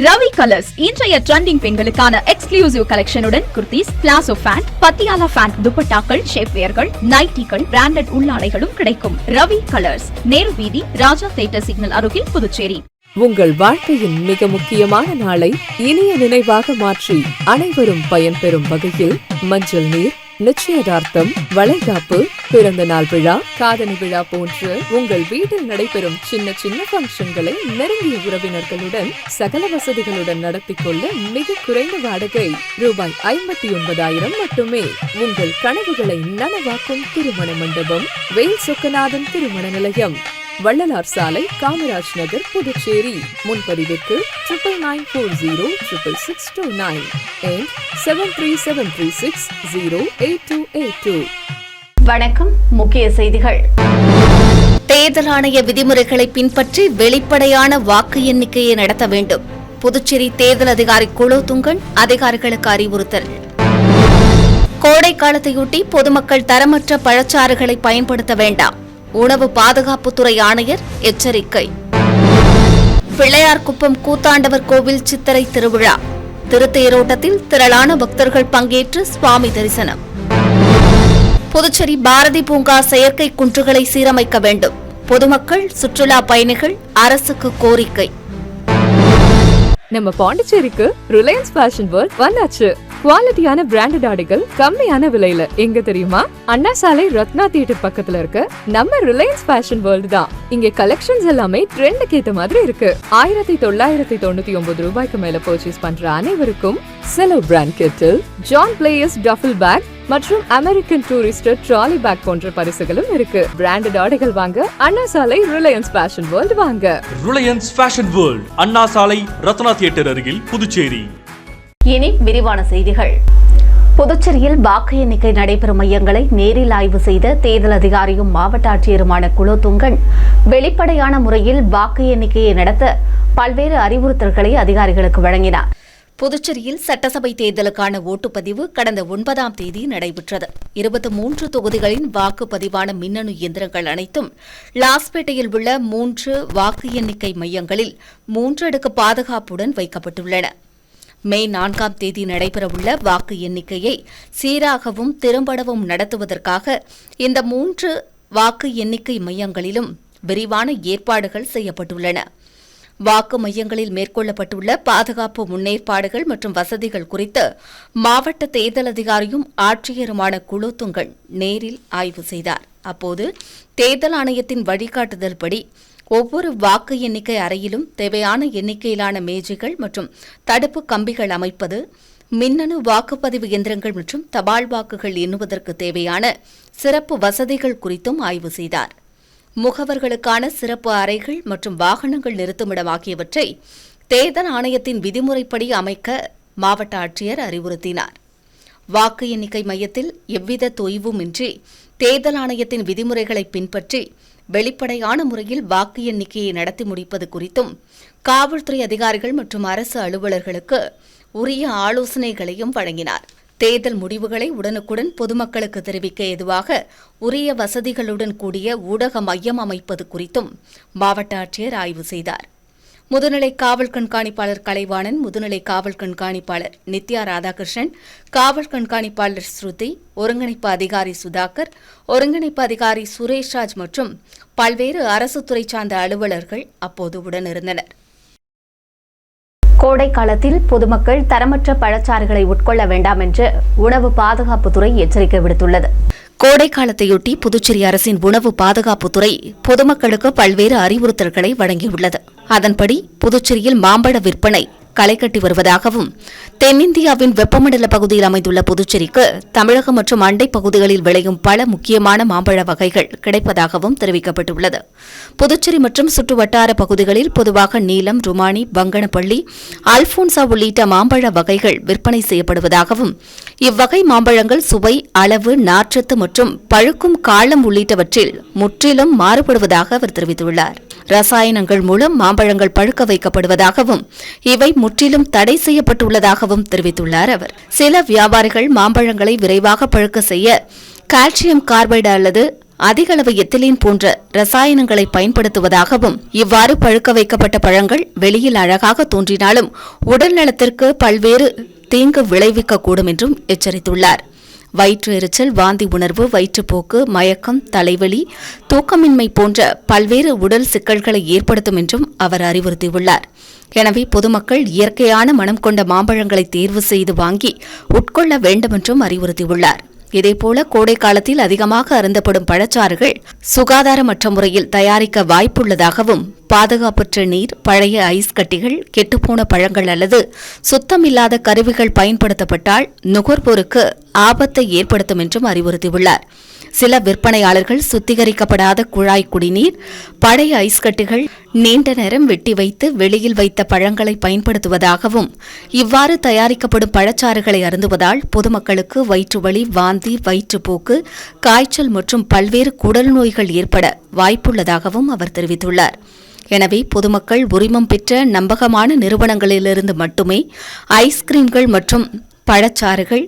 Ravi Colours இன்றைய trending பெண்களுக்கான exclusive கலெக்ஷனுடன் kurtis, palazzo pant, Patiala pant, துப்பட்டாக்கள், ஷேப்வேர்கள், நைட்டிகள், பிராண்டட் உள்ளாடைகளும் கிடைக்கும். ரவி கலர்ஸ், நேரு வீதி, ராஜா தியேட்டர் சிக்னல் அருகில், புதுச்சேரி. உங்கள் வாழ்க்கையின் மிக முக்கியமான நாளை இனிய நினைவாக மாற்றி அனைவரும் பயன்பெறும் வகையில் மஞ்சள் நீர், நிச்சயதார்த்தம், வளைகாப்பு, பிறந்த நாள் விழா, காதணி விழா போன்று உங்கள் வீட்டில் நடைபெறும் சின்ன சின்ன பங்கன்களை நெருங்கிய உறவினர்களுடன் சகல வசதிகளுடன் நடத்திக் கொள்ள மிக குறைந்த வாடகை ரூபாய் 59,000 மட்டுமே. உங்கள் கனவுகளை நனவாக்கும் திருமண மண்டபம் வேல் சொக்கநாதன் திருமண நிலையம், வள்ளலார் சாலை, காமராஜ் நகர், புதுச்சேரி. முன்பதிவிற்கு 99406629 and 7373608282. வணக்கம். முக்கிய செய்திகள். தேர்தல் ஆணைய விதிமுறைகளை பின்பற்றி வெளிப்படையான வாக்கு எண்ணிக்கையை நடத்த வேண்டும். புதுச்சேரி தேர்தல் அதிகாரி குலோத்துங்கன் அதிகாரிகளுக்கு அறிவுறுத்தல். கோடை காலத்தையொட்டி பொதுமக்கள் தரமற்ற பழச்சாறுகளை பயன்படுத்த வேண்டாம். உணவு பாதுகாப்புத்துறை ஆணையர் எச்சரிக்கை. பிள்ளையார்குப்பம் கூத்தாண்டவர் கோவில் சித்திரை திருவிழா, திருத்தேரோட்டத்தில் திரளான பக்தர்கள் பங்கேற்று சுவாமி தரிசனம். புதுச்சேரி பாரதி பூங்கா செயற்கை குன்றுகளை சீரமைக்க வேண்டும். பொதுமக்கள், சுற்றுலா பயணிகள் அரசுக்கு கோரிக்கை. நம்ம பாண்டிச்சேரிக்கு ரிலையன்ஸ் ஃபேஷன் வேர்ல்ட் வந்தாச்சு. குவாலிட்டியான பிராண்டட் ஆடைகள் கம்மியான விலையில. எங்க தெரியுமா? அண்ணா சாலை ரத்னா தியேட்டர் பக்கத்துல இருக்க நம்ம ரிலையன்ஸ் ஃபேஷன் வேர்ல்ட் தான். இங்க கலெக்ஷன்ஸ் எல்லாமே ட்ரெண்டுக்கு ஏத்த மாதிரி இருக்கு. 1999 ரூபாய்க்கு மேல பர்ச்சேஸ் பண்ற அனைவருக்கும் Cello brand kettle, John Players duffle bag மற்றும் அமெரிக்கன் டூரிஸ்டர் ட்ராலி பேக் போன்ற பரிசுகளும் இருக்கு. பிராண்டட் ஆடைகள் வாங்க Anna Salai Reliance Fashion World வாங்க. Reliance Fashion World, Anna Salai Ratna theatre அருகில், புதுச்சேரி. இனி விரிவான செய்திகள். புதுச்சேரியில் வாக்கு எண்ணிக்கை நடைபெறும் மையங்களை நேரில் ஆய்வு செய்த தேர்தல் அதிகாரியும் மாவட்ட ஆட்சியருமான குலோத்துங்கன் வெளிப்படையான முறையில் வாக்கு எண்ணிக்கையை நடத்த பல்வேறு அறிவுறுத்தல்களை அதிகாரிகளுக்கு வழங்கினார். புதுச்சேரியில் சட்டசபை தேர்தலுக்கான ஓட்டுப்பதிவு கடந்த 9ஆம் தேதி நடைபெற்றது. 23 தொகுதிகளின் வாக்குப்பதிவான மின்னணு இயந்திரங்கள் அனைத்தும் லாஸ்பேட்டையில் உள்ள 3 வாக்கு எண்ணிக்கை மையங்களில் 3 அடுக்கு பாதுகாப்புடன் வைக்கப்பட்டுள்ளன. மே 4ஆம் தேதி நடைபெறவுள்ள வாக்கு எண்ணிக்கையை சீராகவும் திறம்படவும் நடத்துவதற்காக இந்த 3 வாக்கு எண்ணிக்கை மையங்களிலும் விரிவான ஏற்பாடுகள் செய்யப்பட்டுள்ளன. வாக்கு மையங்களில் மேற்கொள்ளப்பட்டுள்ள பாதுகாப்பு முன்னேற்பாடுகள் மற்றும் வசதிகள் குறித்து மாவட்ட தேர்தல் அதிகாரியும் ஆட்சியருமான குலோத்துங்கன் நேரில் ஆய்வு செய்தார். அப்போது தேர்தல் ஆணையத்தின் வழிகாட்டுதல்படி ஒவ்வொரு வாக்கு எண்ணிக்கை அறையிலும் தேவையான எண்ணிக்கையிலான மேஜைகள் மற்றும் தடுப்பு கம்பிகள் அமைப்பது, மின்னணு வாக்குப்பதிவு இயந்திரங்கள் மற்றும் தபால் வாக்குகள் எண்ணுவதற்கு தேவையான சிறப்பு வசதிகள் குறித்தும் ஆய்வு செய்தார். முகவர்களுக்கான சிறப்பு அறைகள் மற்றும் வாகனங்கள் நிறுத்துமிடம் ஆகியவற்றை தேர்தல் ஆணையத்தின் விதிமுறைப்படி அமைக்க மாவட்ட ஆட்சியர் அறிவுறுத்தினார். வாக்கு எண்ணிக்கை மையத்தில் எவ்வித தொய்வுமின்றி தேர்தல் ஆணையத்தின் விதிமுறைகளை பின்பற்றி வெளிப்படையான முறையில் வாக்கு எண்ணிக்கையை நடத்தி முடிப்பது குறித்தும் காவல்துறை அதிகாரிகள் மற்றும் அரசு அலுவலர்களுக்கு உரிய ஆலோசனைகளையும் வழங்கினார். தேர்தல் முடிவுகளை உடனுக்குடன் பொதுமக்களுக்கு தெரிவிக்க ஏதுவாக உரிய வசதிகளுடன் கூடிய ஊடக மையம் அமைப்பது குறித்தும் மாவட்ட ஆட்சியர் ஆய்வு செய்தார். முதுநிலை காவல் கண்காணிப்பாளர் கலைவாணன், முதுநிலை காவல் கண்காணிப்பாளர் நித்யா ராதாகிருஷ்ணன், காவல் கண்காணிப்பாளர் ஸ்ருதி, ஒருங்கிணைப்பு அதிகாரி சுதாகர், ஒருங்கிணைப்பு அதிகாரி சுரேஷ்ராஜ் மற்றும் பல்வேறு அரசு துறை சார்ந்த அலுவலர்கள் அப்போது உடனிருந்தனர். கோடை காலத்தில் பொதுமக்கள் தரமற்ற பழச்சாறுகளை உட்கொள்ள வேண்டாம் என்று உணவு பாதுகாப்புத்துறை எச்சரிக்கை விடுத்துள்ளது. கோடை காலத்தையொட்டி புதுச்சேரி அரசின் உணவு பாதுகாப்புத்துறை பொதுமக்களுக்கு பல்வேறு அறிவுறுத்தல்களை வழங்கியுள்ளது. அதன்படி புதுச்சேரியில் மாம்பழ விற்பனை களை கட்டி வருவதாகவும், தென்னிந்தியாவின் வெப்பமண்டல பகுதியில் அமைந்துள்ள புதுச்சேரிக்கு தமிழகம் மற்றும் அண்டை பகுதிகளில் விளையும் பல முக்கியமான மாம்பழ வகைகள் கிடைப்பதாகவும் தெரிவிக்கப்பட்டுள்ளது. புதுச்சேரி மற்றும் சுற்றுவட்டார பகுதிகளில் பொதுவாக நீலம், ருமானி, பங்கனப்பள்ளி, அல்போன்சா உள்ளிட்ட மாம்பழ வகைகள் விற்பனை செய்யப்படுவதாகவும், இவ்வகை மாம்பழங்கள் சுவை, அளவு, நார்ச்சத்து மற்றும் பழுக்கும் காலம் உள்ளிட்டவற்றில் முற்றிலும் மாறுபடுவதாக அவர் தெரிவித்துள்ளார். ரசாயனங்கள் மூலம் மாம்பழங்கள் பழுக்க வைக்கப்படுவதாகவும், இவை முற்றிலும் தடை செய்யப்பட்டுள்ளதாகவும் தெரிவித்துள்ளார் அவர். சில வியாபாரிகள் மாம்பழங்களை விரைவாக பழுக்க செய்ய கால்சியம் கார்பைடு அல்லது அதிகளவு எத்திலீன் போன்ற ரசாயனங்களை பயன்படுத்துவதாகவும், இவ்வாறு பழுக்க வைக்கப்பட்ட பழங்கள் வெளியில் அழகாக தோன்றினாலும் உடல் நலத்திற்கு பல்வேறு தீங்கு விளைவிக்கக்கூடும் என்றும் எச்சரித்துள்ளார். வயிற்று எரிச்சல், வாந்தி உணர்வு, வயிற்றுப்போக்கு, மயக்கம், தலைவலி, தூக்கமின்மை போன்ற பல்வேறு உடல் சிக்கல்களை ஏற்படுத்தும் என்றும் அவர் அறிவுறுத்தியுள்ளார். எனவே பொதுமக்கள் இயற்கையான மனம் கொண்ட மாம்பழங்களை தேர்வு செய்து வாங்கி உட்கொள்ள வேண்டும் என்றும் அறிவுறுத்தியுள்ளார். இதேபோல கோடை காலத்தில் அதிகமாக அருந்தப்படும் பழச்சாறுகள் சுகாதாரமற்ற முறையில் தயாரிக்க வாய்ப்புள்ளதாகவும், பாதுகாப்பற்ற நீர், பழைய ஐஸ் கட்டிகள், கெட்டுப்போன பழங்கள் அல்லது சுத்தமில்லாத கருவிகள் பயன்படுத்தப்பட்டால் நுகர்வோருக்கு ஆபத்தை ஏற்படுத்தும் என்றும் அறிவுறுத்தியுள்ளார். சில விற்பனையாளர்கள் சுத்திகரிக்கப்படாத குழாய் குடிநீர், பழைய ஐஸ் கட்டிகள், நீண்ட நேரம் வெட்டி வைத்து வெளியில் வைத்த பழங்களை பயன்படுத்துவதாகவும், இவ்வாறு தயாரிக்கப்படும் பழச்சாறுகளை அருந்துவதால் பொதுமக்களுக்கு வயிற்றுவலி, வாந்தி, வயிற்றுப்போக்கு, காய்ச்சல் மற்றும் பல்வேறு குடல் நோய்கள் ஏற்பட வாய்ப்புள்ளதாகவும் அவர் தெரிவித்துள்ளார். எனவே பொதுமக்கள் உரிமம் பெற்ற நம்பகமான நிறுவனங்களிலிருந்து மட்டுமே ஐஸ்கிரீம்கள் மற்றும் பழச்சாறுகள்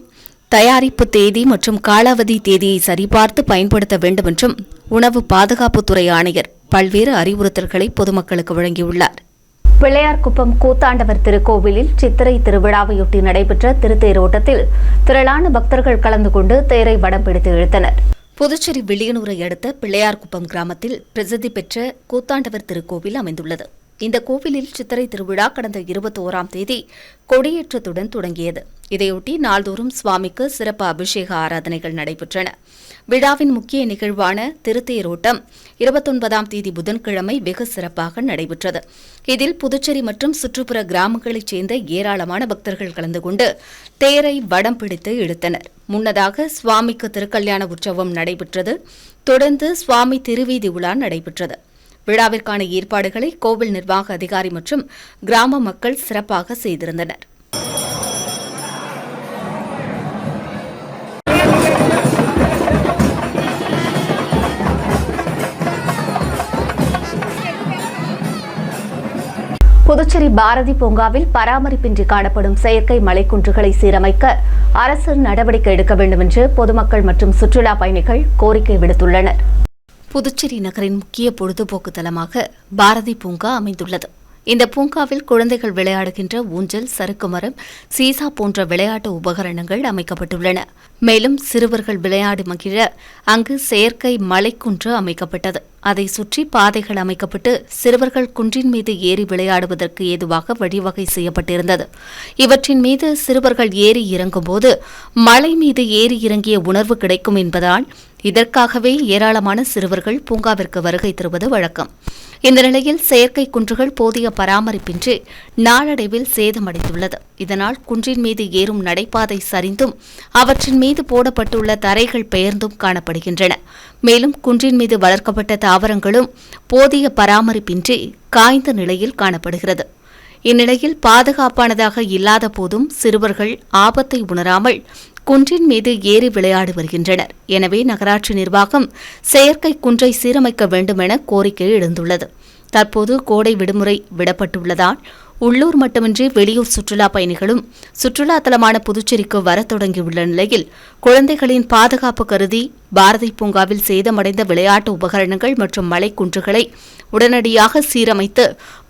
தயாரிப்பு தேதி மற்றும் காலாவதி தேதியை சரிபார்த்து பயன்படுத்த வேண்டும் என்றும் உணவு பாதுகாப்புத்துறை ஆணையர் பல்வேறு அறிவுறுத்தல்களை பொதுமக்களுக்கு வழங்கியுள்ளார். பிள்ளையார்குப்பம் கூத்தாண்டவர் திருக்கோவிலில் சித்திரை திருவிழாவையொட்டி நடைபெற்ற திருத்தேரோட்டத்தில் திரளான பக்தர்கள் கலந்து கொண்டு தேரை வடம் பிடித்து இழுத்தனர். புதுச்சேரி வில்லியனூரை அடுத்த பிள்ளையார்குப்பம் கிராமத்தில் பிரசித்தி பெற்ற கூத்தாண்டவர் திருக்கோவில் அமைந்துள்ளது. இந்த கோவிலில் சித்திரை திருவிழா கடந்த 21ஆம் தேதி கொடியேற்றத்துடன் தொடங்கியது. இதையொட்டி நாள்தோறும் சுவாமிக்கு சிறப்பு அபிஷேக ஆராதனைகள் நடைபெற்றன. விழாவின் முக்கிய நிகழ்வான திருத்தேரோட்டம் 29ஆம் தேதி புதன்கிழமை வெகு சிறப்பாக நடைபெற்றது. இதில் புதுச்சேரி மற்றும் சுற்றுப்புற கிராமங்களைச் சேர்ந்த ஏராளமான பக்தர்கள் கலந்து கொண்டு தேரை வடம் பிடித்து இழுத்தனர். முன்னதாக சுவாமிக்கு திருக்கல்யாண உற்சவம் நடைபெற்றது. தொடர்ந்து சுவாமி திருவீதி உலா நடைபெற்றது. விழாவிற்கான ஏற்பாடுகளை கோவில் நிர்வாக அதிகாரி மற்றும் கிராம மக்கள் சிறப்பாக செய்திருந்தனர். புதுச்சேரி பாரதி பூங்காவில் பராமரிப்பின்றி காணப்படும் செயற்கை மலைக்குன்றுகளை சீரமைக்க அரசு நடவடிக்கை எடுக்க வேண்டும் என்று பொதுமக்கள் மற்றும் சுற்றுலா பயணிகள் கோரிக்கை விடுத்துள்ளனர். புதுச்சேரி நகரின் முக்கிய பொழுதுபோக்கு தலமாக பாரதி பூங்கா அமைந்துள்ளது. இந்த பூங்காவில் குழந்தைகள் விளையாடுகின்ற ஊஞ்சல், சறுக்கு மரம், சீசா போன்ற விளையாட்டு உபகரணங்கள் அமைக்கப்பட்டுள்ளன. மேலும் சிறுவர்கள் விளையாடி மகிழ அங்கு செயற்கை மலைக்குன்று அமைக்கப்பட்டது. அதை சுற்றி பாதைகள் அமைக்கப்பட்டு சிறுவர்கள் குன்றின் மீது ஏறி விளையாடுவதற்கு ஏதுவாக வழிவகை செய்யப்பட்டிருந்தது. இவற்றின் மீது சிறுவர்கள் ஏறி இறங்கும்போது மலை மீது ஏறி இறங்கிய உணர்வு கிடைக்கும் என்பதால் இதற்காகவே ஏராளமான சிறுவர்கள் பூங்காவிற்கு வருகை தருவது வழக்கம். இந்த நிலையில் செயற்கை குன்றுகள் போதிய பராமரிப்பின்றி நாளடைவில் சேதமடைந்துள்ளது. இதனால் குன்றின் மீது ஏறும் நடைபாதை சரிந்தும் அவற்றின் மீது போடப்பட்டுள்ள தரைகள் பெயர்ந்தும் காணப்படுகின்றன. மேலும் குன்றின் மீது வளர்க்கப்பட்ட தாவரங்களும் போதிய பராமரிப்பின்றி காய்ந்த நிலையில் காணப்படுகிறது. இந்நிலையில் பாதுகாப்பானதாக இல்லாத போதும் சிறுவர்கள் ஆபத்தை உணராமல் குன்றின் மீது ஏறி விளையாடி வருகின்றனர். எனவே நகராட்சி நிர்வாகம் செயற்கை குன்றை சீரமைக்க வேண்டும் என கோரிக்கை எழுந்துள்ளது. தற்போது கோடை விடுமுறை விடப்பட்டுள்ளதால் உள்ளூர் மட்டுமின்றி வெளியூர் சுற்றுலா பயணிகளும் சுற்றுலா தலமான புதுச்சேரிக்கு வரத் தொடங்கியுள்ள நிலையில் குழந்தைகளின் பாதுகாப்பு கருதி பாரதி பூங்காவில் சேதமடைந்த விளையாட்டு உபகரணங்கள் மற்றும் மலைக்குன்றுகளை உடனடியாக சீரமைத்து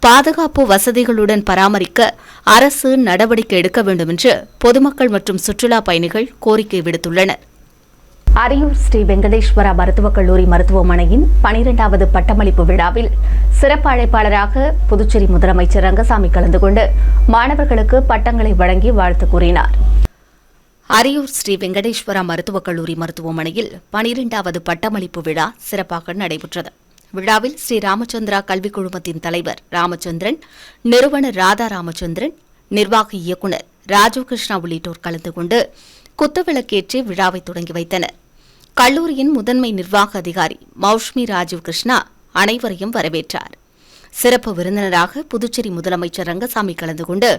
பாதுகாப்பு வசதிகளுடன் பராமரிக்க அரசு நடவடிக்கை எடுக்க வேண்டும் என்று பொதுமக்கள் மற்றும் சுற்றுலா பயணிகள் கோரிக்கை விடுத்துள்ளனர். அரியூர் ஸ்ரீ வெங்கடேஸ்வரா மருத்துவக் கல்லூரி மருத்துவமனையின் 12வது பட்டமளிப்பு விழாவில் சிறப்பு அழைப்பாளராக புதுச்சேரி முதலமைச்சர் ரங்கசாமி கலந்து கொண்டு மாணவர்களுக்கு பட்டங்களை வழங்கி வாழ்த்து கூறினார். அரியூர் ஸ்ரீ வெங்கடேஸ்வரா மருத்துவக் கல்லூரி மருத்துவமனையில் 12வது பட்டமளிப்பு விழா சிறப்பாக நடைபெற்றது. விழாவில் ஸ்ரீ ராமச்சந்திரா கல்விக் குழுமத்தின் தலைவர் ராமச்சந்திரன், நிறுவனர் ராதா ராமச்சந்திரன், நிர்வாக இயக்குநர் ராஜீவ் கிருஷ்ணா உள்ளிட்டோர் கலந்து கொண்டு குத்துவிளக்கேற்றி விழாவை தொடங்கி வைத்தனர். கல்லூரியின் முதன்மை நிர்வாக அதிகாரி மௌஷ்மி ராஜீவ் கிருஷ்ணா அனைவரையும் வரவேற்றார். சிறப்பு விருந்தினராக புதுச்சேரி முதலமைச்சர் ரங்கசாமி கலந்து கொண்டு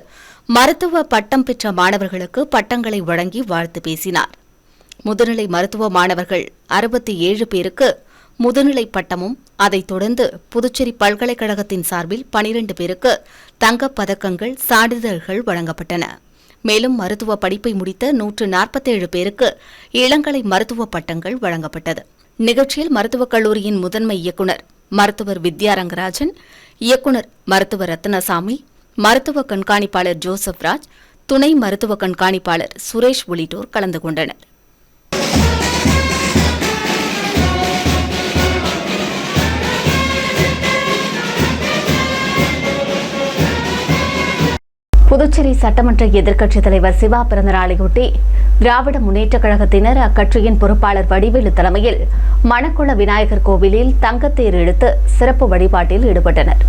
மருத்துவ பட்டம் பெற்ற மாணவர்களுக்கு பட்டங்களை வழங்கி வாழ்த்து பேசினார். முதுநிலை மருத்துவ மாணவர்கள் 67 பேருக்கு முதுநிலை பட்டமும், அதைத் தொடர்ந்து புதுச்சேரி பல்கலைக்கழகத்தின் சார்பில் 12 பேருக்கு தங்கப் பதக்கங்கள், சான்றிதழ்கள் வழங்கப்பட்டன. மேலும் மருத்துவ படிப்பை முடித்த 147 பேருக்கு இளங்கலை மருத்துவ பட்டங்கள் வழங்கப்பட்டது. நிகழ்ச்சியில் மருத்துவக் கல்லூரியின் முதன்மை இயக்குநர் மருத்துவர் வித்யா ரங்கராஜன், இயக்குநர் மருத்துவர் ரத்னசாமி, மருத்துவ கண்காணிப்பாளர் ஜோசப் ராஜ், துணை மருத்துவ கண்காணிப்பாளர் சுரேஷ் உள்ளிட்டோர் கலந்து கொண்டனர். புதுச்சேரி சட்டமன்ற எதிர்க்கட்சித் தலைவர் சிவா பிறந்தநாளையொட்டி திராவிட முன்னேற்றக் கழகத்தினர் அக்கட்சியின் பொறுப்பாளர் வடிவேலு தலைமையில் மணக்குள விநாயகர் கோவிலில் தங்கத்தேர் இழுத்து சிறப்பு வழிபாட்டில் ஈடுபட்டனர்.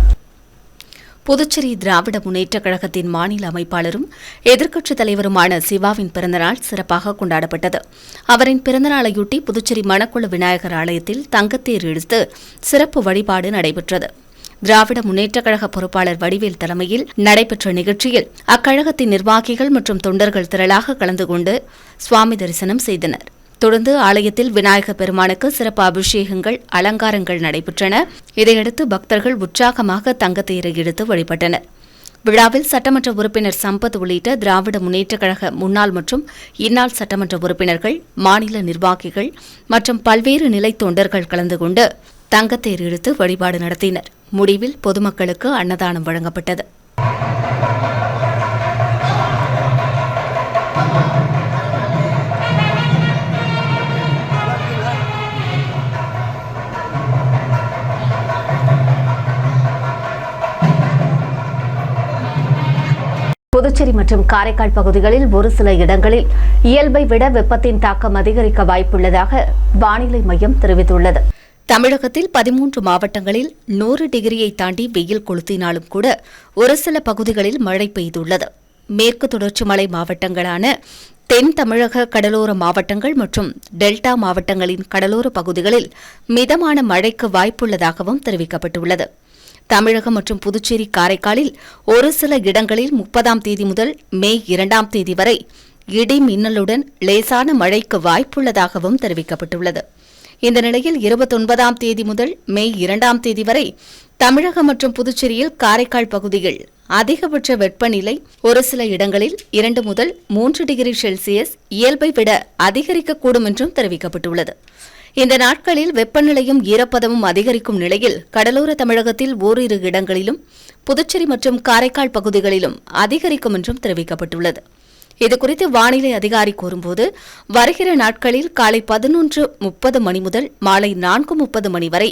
புதுச்சேரி திராவிட முன்னேற்றக் கழகத்தின் மாநில அமைப்பாளரும் எதிர்க்கட்சித் தலைவருமான சிவாவின் பிறந்தநாள் சிறப்பாக கொண்டாடப்பட்டது. அவரின் பிறந்தநாளையொட்டி புதுச்சேரி மணக்குள விநாயகர் ஆலயத்தில் தங்கத்தேர் இழுத்து சிறப்பு வழிபாடு நடைபெற்றது. திராவிட முன்னேற்றக் கழக பொறுப்பாளர் வடிவேல் தலைமையில் நடைபெற்ற நிகழ்ச்சியில் அக்கழகத்தின் நிர்வாகிகள் மற்றும் தொண்டர்கள் திரளாக கலந்து கொண்டு சுவாமி தரிசனம் செய்தனர். தொடர்ந்து ஆலயத்தில் விநாயகர் பெருமானுக்கு சிறப்பு அபிஷேகங்கள், அலங்காரங்கள் நடைபெற்றன. இதையடுத்து பக்தர்கள் உற்சாகமாக தங்கத்தேரை இழுத்து வழிபட்டனர். விழாவில் சட்டமன்ற உறுப்பினர் சம்பத் உள்ளிட்ட திராவிட முன்னேற்றக் கழக முன்னாள் மற்றும் இந்நாள் சட்டமன்ற உறுப்பினர்கள், மாநில நிர்வாகிகள் மற்றும் பல்வேறு நிலை தொண்டர்கள் கலந்து கொண்டு தங்கத்தேர் இழுத்து வழிபாடு நடத்தினர். முடிவில் பொதுமக்களுக்கு அன்னதானம் வழங்கப்பட்டது. புதுச்சேரி மற்றும் காரைக்கால் பகுதிகளில் ஒரு சில இடங்களில் இயல்பை விட வெப்பத்தின் தாக்கம் அதிகரிக்க வாய்ப்புள்ளதாக வானிலை மையம் தெரிவித்துள்ளது. தமிழகத்தில் 13 மாவட்டங்களில் 100 டிகிரியை தாண்டி வெயில் கொளுத்தினாலும் கூட ஒரு சில பகுதிகளில் மழை பெய்துள்ளது. மேற்கு தொடர்ச்சி மலை மாவட்டங்களான தென் தமிழக கடலோர மாவட்டங்கள் மற்றும் டெல்டா மாவட்டங்களின் கடலோர பகுதிகளில் மிதமான மழைக்கு வாய்ப்புள்ளதாகவும் தெரிவிக்கப்பட்டுள்ளது. தமிழகம் மற்றும் புதுச்சேரி காரைக்காலில் ஒரு சில இடங்களில் 30ஆம் தேதி முதல் மே 2ஆம் தேதி வரை இடி மின்னலுடன் லேசான மழைக்கு வாய்ப்புள்ளதாகவும் தெரிவிக்கப்பட்டுள்ளது. இந்த நிலையில் 29ஆம் தேதி முதல் மே 2ஆம் தேதி வரை தமிழகம் மற்றும் புதுச்சேரியில் காரைக்கால் பகுதியில் அதிகபட்ச வெப்பநிலை ஒரு சில இடங்களில் 2 முதல் 3 டிகிரி செல்சியஸ் இயல்பை விட அதிகரிக்கக்கூடும் என்றும் தெரிவிக்கப்பட்டுள்ளது. இந்த நாட்களில் வெப்பநிலையும் ஈரப்பதமும் அதிகரிக்கும் நிலையில் கடலோர தமிழகத்தில் ஓரிரு இடங்களிலும் புதுச்சேரி மற்றும் காரைக்கால் பகுதிகளிலும் அதிகரிக்கும் என்றும் தெரிவிக்கப்பட்டுள்ளது. இதுகுறித்து வானிலை அதிகாரி கூறும்போது, வருகிற நாட்களில் காலை 11:30 மணி முதல் மாலை 4:30 மணி வரை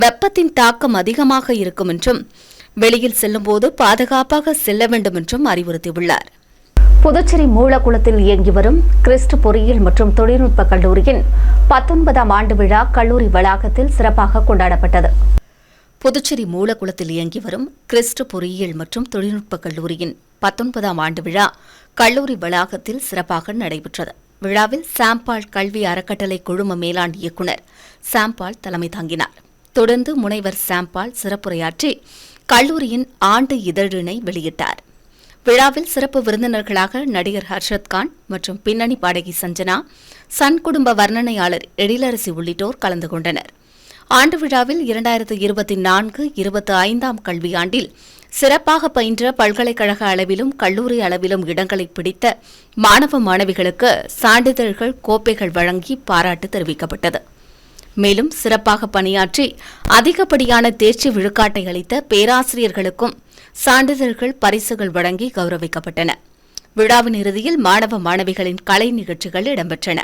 வெப்பத்தின் தாக்கம் அதிகமாக இருக்கும் என்றும் வெளியில் செல்லும்போது பாதுகாப்பாக செல்ல வேண்டும் என்றும் அறிவுறுத்தியுள்ளார். புதுச்சேரி மூலக்குளத்தில் இயங்கி வரும் கிறிஸ்ட் பொறியியல் மற்றும் தொழில்நுட்ப கல்லூரியின் 19ஆம் ஆண்டு விழா கல்லூரி வளாகத்தில் சிறப்பாக கொண்டாடப்பட்டது. புதுச்சேரி மூலக்குளத்தில் இயங்கி வரும் கிறிஸ்ட் பொறியியல் மற்றும் தொழில்நுட்ப கல்லூரியின் 19ஆம் ஆண்டு விழா கல்லூரி வளாகத்தில் சிறப்பாக நடைபெற்றது. விழாவில் சாம்பால் கல்வி அறக்கட்டளை குழும மேலாண் இயக்குநர் சாம்பால் தலைமை தாங்கினார். தொடர்ந்து முனைவர் சாம்பால் சிறப்புரையாற்றி கல்லூரியின் ஆண்டு இதழினை வெளியிட்டார். விழாவில் சிறப்பு விருந்தினர்களாக நடிகர் ஹர்ஷத் கான் மற்றும் பின்னணி பாடகி சஞ்சனா, சன் குடும்ப வர்ணனையாளர் எழிலரசி உள்ளிட்டோர் கலந்து கொண்டனர். ஆண்டு விழாவில் 2024-25ஆம் கல்வியாண்டில் சிறப்பாக பயின்ற பல்கலைக்கழக அளவிலும் கல்லூரி அளவிலும் இடங்களை பிடித்த மாணவ மாணவிகளுக்கு சான்றிதழ்கள், கோப்பைகள் வழங்கி பாராட்டு தெரிவிக்கப்பட்டது. மேலும் சிறப்பாக பணியாற்றி அதிகப்படியான தேர்ச்சி விழுக்காட்டை அளித்த பேராசிரியர்களுக்கும் சான்றிதழ்கள், பரிசுகள் வழங்கி கௌரவிக்கப்பட்டன. விழாவின் இறுதியில் மாணவ மாணவிகளின் கலை நிகழ்ச்சிகள் இடம்பெற்றன.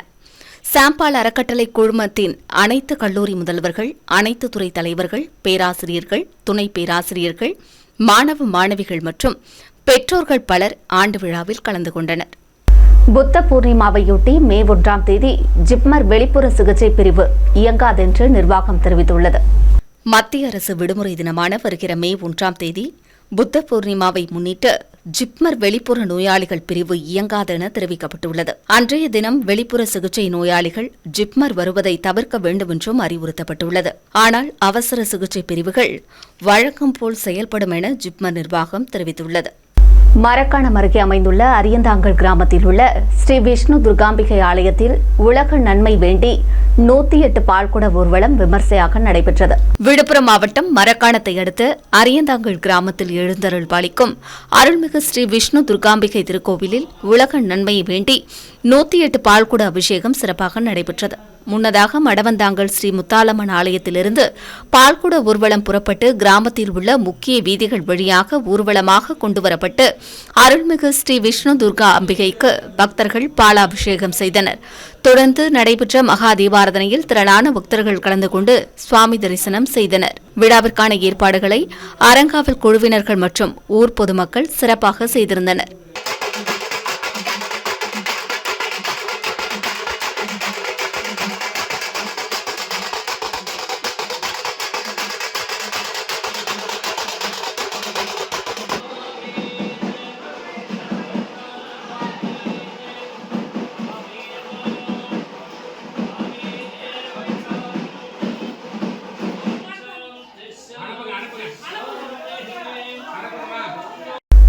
சாம்பால் அறக்கட்டளை குழுமத்தின் அனைத்து கல்லூரி முதல்வர்கள், அனைத்து துறை தலைவர்கள், பேராசிரியர்கள், துணை பேராசிரியர்கள், மாணவ மாணவிகள் மற்றும் பெற்றோர்கள் பலர் ஆண்டு விழாவில் கலந்து கொண்டனர். புத்த பூர்ணிமாவையொட்டி மே 1ஆம் தேதி ஜிப்மர் வெளிப்புற சிகிச்சை பிரிவு இயங்காதென்று நிர்வாகம் தெரிவித்துள்ளது. மத்திய அரசு விடுமுறை தினமான வருகிற மே 1ஆம் தேதி புத்த பூர்ணிமாவை முன்னிட்டு ஜிப்மர் வெளிப்புற நோயாளிகள் பிரிவு இயங்காதென தெரிவிக்கப்பட்டுள்ளது. அன்றைய தினம் வெளிப்புற சிகிச்சை நோயாளிகள் ஜிப்மர் வருவதை தவிர்க்க வேண்டும் என்றும் அறிவுறுத்தப்பட்டுள்ளது. ஆனால் அவசர சிகிச்சை பிரிவுகள் வழக்கம் போல் செயல்படும் என ஜிப்மர் நிர்வாகம் தெரிவித்துள்ளது. மரக்காணம் அருகே அமைந்துள்ள அரியந்தாங்கல் கிராமத்தில் உள்ள ஸ்ரீ விஷ்ணு துர்காம்பிகை ஆலயத்தில் உலக நன்மை வேண்டி 108 பால்குட ஊர்வலம் விமர்சையாக நடைபெற்றது. விழுப்புரம் மாவட்டம் மரக்காணத்தை அடுத்து அரியந்தாங்கல் கிராமத்தில் எழுந்தருள் பாலிக்கும் அருள்மிகு ஸ்ரீ விஷ்ணு துர்காம்பிகை திருக்கோவிலில் உலக நன்மையை வேண்டி 108 பால்குட அபிஷேகம் சிறப்பாக நடைபெற்றது. முன்னதாக மடவந்தாங்கல் ஸ்ரீ முத்தாலம்மன் ஆலயத்திலிருந்து பால்குட ஊர்வலம் புறப்பட்டு கிராமத்தில் உள்ள முக்கிய வீதிகள் வழியாக ஊர்வலமாக கொண்டுவரப்பட்டு அருள்மிகு ஸ்ரீ விஷ்ணு துர்கா அம்பிகைக்கு பக்தர்கள் பாலாபிஷேகம் செய்தனர். தொடர்ந்து நடைபெற்ற மகா தீபாராதனையில் திரளான பக்தர்கள் கலந்து கொண்டு சுவாமி தரிசனம் செய்தனர். விழாவிற்கான ஏற்பாடுகளை அரங்காவல் குழுவினர்கள் மற்றும் ஊர் பொதுமக்கள் சிறப்பாக செய்திருந்தனர்.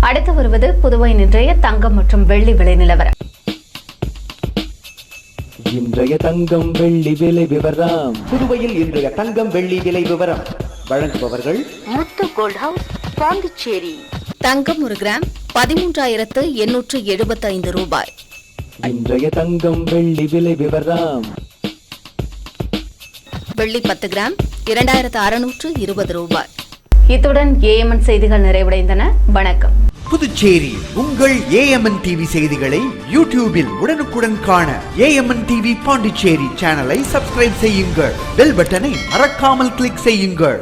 அடுத்து வருவது புதுவையின் இன்றைய தங்கம் மற்றும் வெள்ளி விலை நிலவரம். இன்றைய தங்கம் வெள்ளி விலை விவரம். புதுவையில் இன்றைய தங்கம் வெள்ளி விலை விவரம் வழங்குபவர்கள் முத்து கோல்ட் ஹவுஸ், பாண்டிச்சேரி. தங்கம் 1 கிராம் 13,875 ரூபாய். இன்றைய தங்கம் வெள்ளி விலை விவரம். வெள்ளி 10 கிராம் 2,620 ரூபாய். இத்துடன் ஏஎம்என் செய்திகள் நிறைவடைந்தன. வணக்கம். புதுச்சேரி உங்கள் ஏஎம்என் டிவி செய்திகளை யூடியூபில் உடனுக்குடன் காண ஏஎம்என் டிவி பாண்டிச்சேரி சேனலை சப்ஸ்கிரைப் செய்யுங்கள். பெல் பட்டனை மறக்காமல் கிளிக் செய்யுங்கள்.